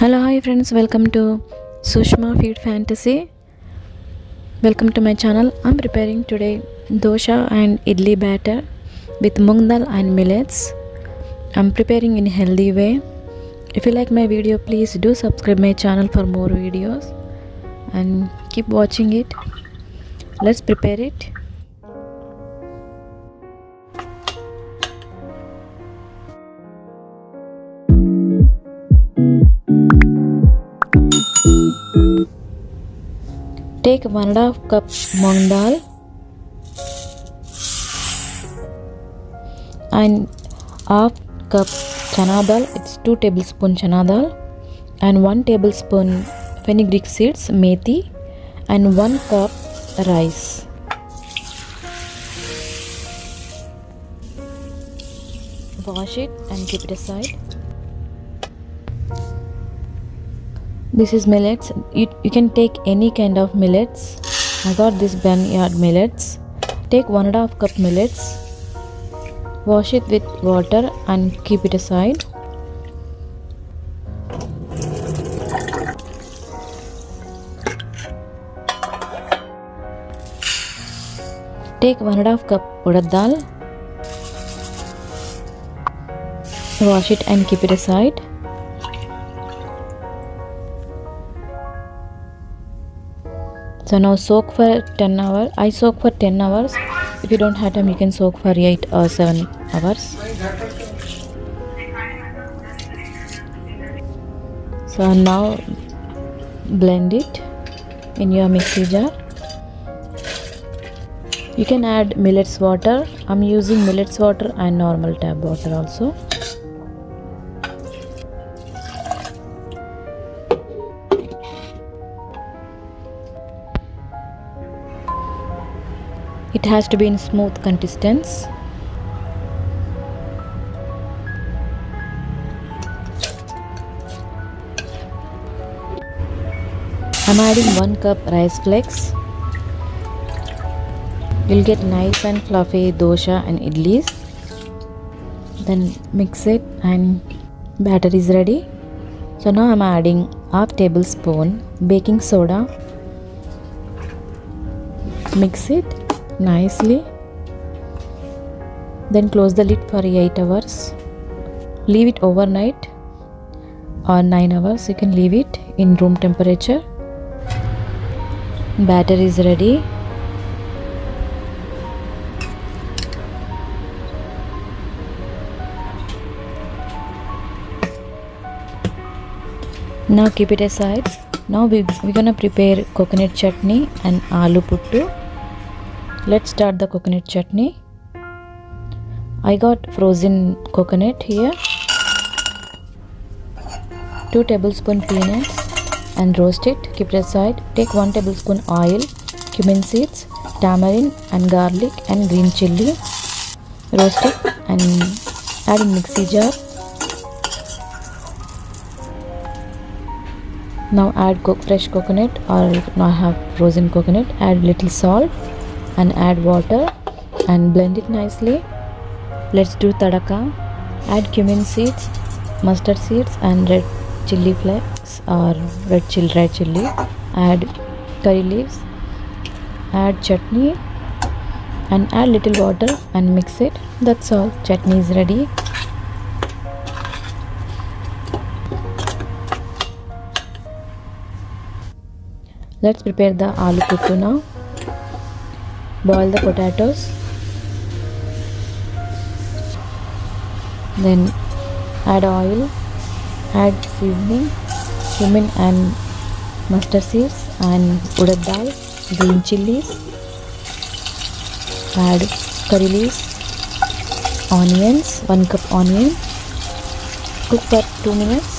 Hello, hi friends, welcome to Sushma Feed Fantasy. Welcome to my channel. I'm preparing today dosa and idli batter with moong dal and millets. I'm preparing in a healthy way. If you like my video, please do subscribe my channel for more videos and keep watching it. Let's prepare it. Take 1.5 cup moong dal and half cup chana dal. It's 2 tablespoon chana dal and 1 tablespoon fenugreek seeds methi and 1 cup rice. Wash it and keep it aside. This is millets. You can take any kind of millets. I got this barnyard millets. Take 1.5 cup millets. Wash it with water and keep it aside. Take 1.5 cup urad dal. Wash it and keep it aside. So now soak for 10 hours. I soak for 10 hours. If you don't have time, you can soak for 8 or 7 hours. So now blend it in your mixie jar. You can add millets water. I'm using millets water and normal tap water also. It has to be in smooth consistency. I'm adding 1 cup rice flakes. You'll get nice and fluffy dosa and idlis. Then mix it and batter is ready. So now I'm adding half tablespoon baking soda. Mix it nicely, then close the lid for 8 hours. Leave it overnight or 9 hours. You can leave it in room temperature. Batter is ready. Now keep it aside. Now we're gonna prepare coconut chutney and aloo puttu. Let's start the coconut chutney. I got frozen coconut here. 2 tablespoon peanuts and roast it. Keep it aside. Take 1 tablespoon oil, cumin seeds, tamarind and garlic and green chilli. Roast it and add in mixie jar. Now add fresh coconut, or if not have frozen coconut, add little salt and add water and blend it nicely. Let's do tadaka. Add cumin seeds, mustard seeds and red chilli flakes or red chilli. Add curry leaves. Add chutney and add little water and mix it. That's all. Chutney is ready. Let's prepare the aloo puttu now. Boil the potatoes. Then add oil, add seasoning, cumin and mustard seeds and urad dal, green chillies. Add curry leaves, onions, 1 cup onion. Cook for 2 minutes.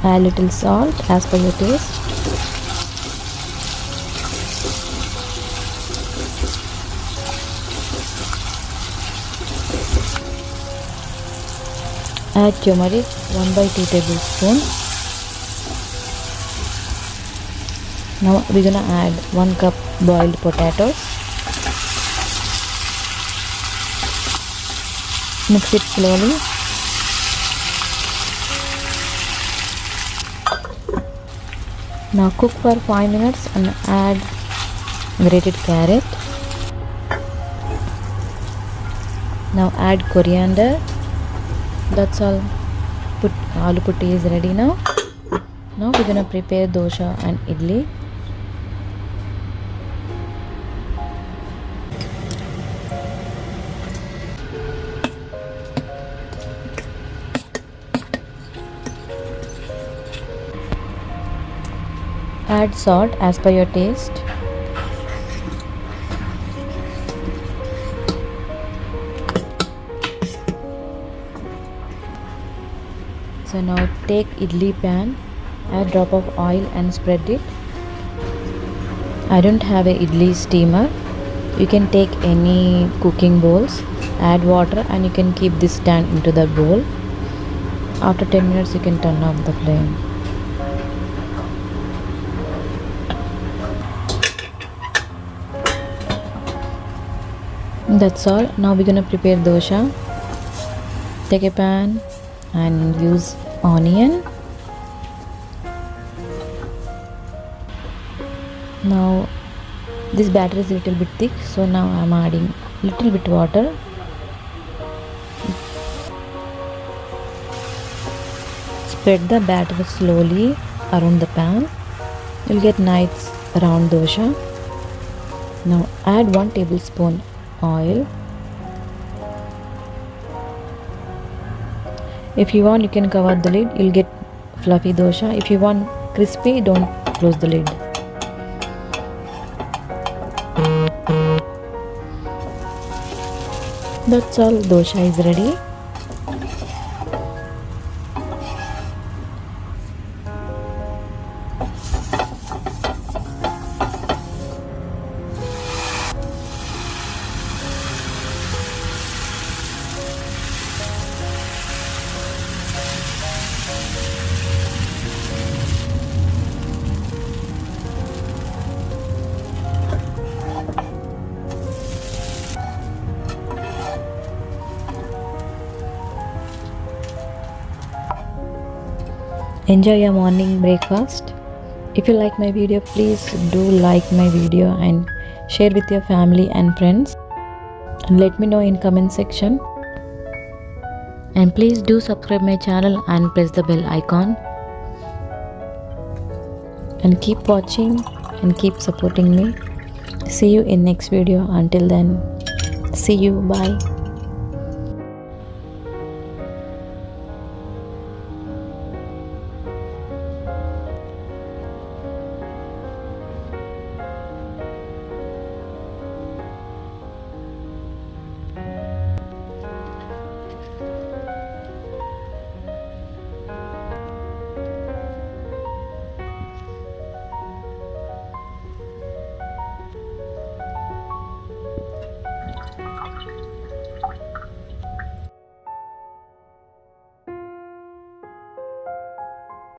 Add little salt as per your taste. Add turmeric 1/2 tablespoon. Now we're gonna add 1 cup boiled potatoes. Mix it slowly. Now cook for 5 minutes and add grated carrot. Now add coriander. That's all. Aloo putty is ready now. Now we're gonna prepare dosa and idli. Add salt as per your taste. So now take idli pan, add drop of oil and spread it. I don't have a idli steamer. You can take any cooking bowls, add water and you can keep this stand into the bowl. After 10 minutes you can turn off the flame. That's all. Now we're gonna prepare dosa. Take a pan and use onion. Now this batter is a little bit thick, so now I'm adding little bit water. Spread the batter slowly around the pan. You'll get nice round dosa. Now add 1 tablespoon oil. If you want, you can cover the lid. You'll get fluffy dosa. If you want crispy, don't close the lid. That's all. Dosa is ready. Enjoy your morning breakfast. If you like my video, please do like my video and share with your family and friends, and let me know in comment section. And please do subscribe my channel and press the bell icon, and keep watching and keep supporting me. See you in next video. Until then, see you. Bye.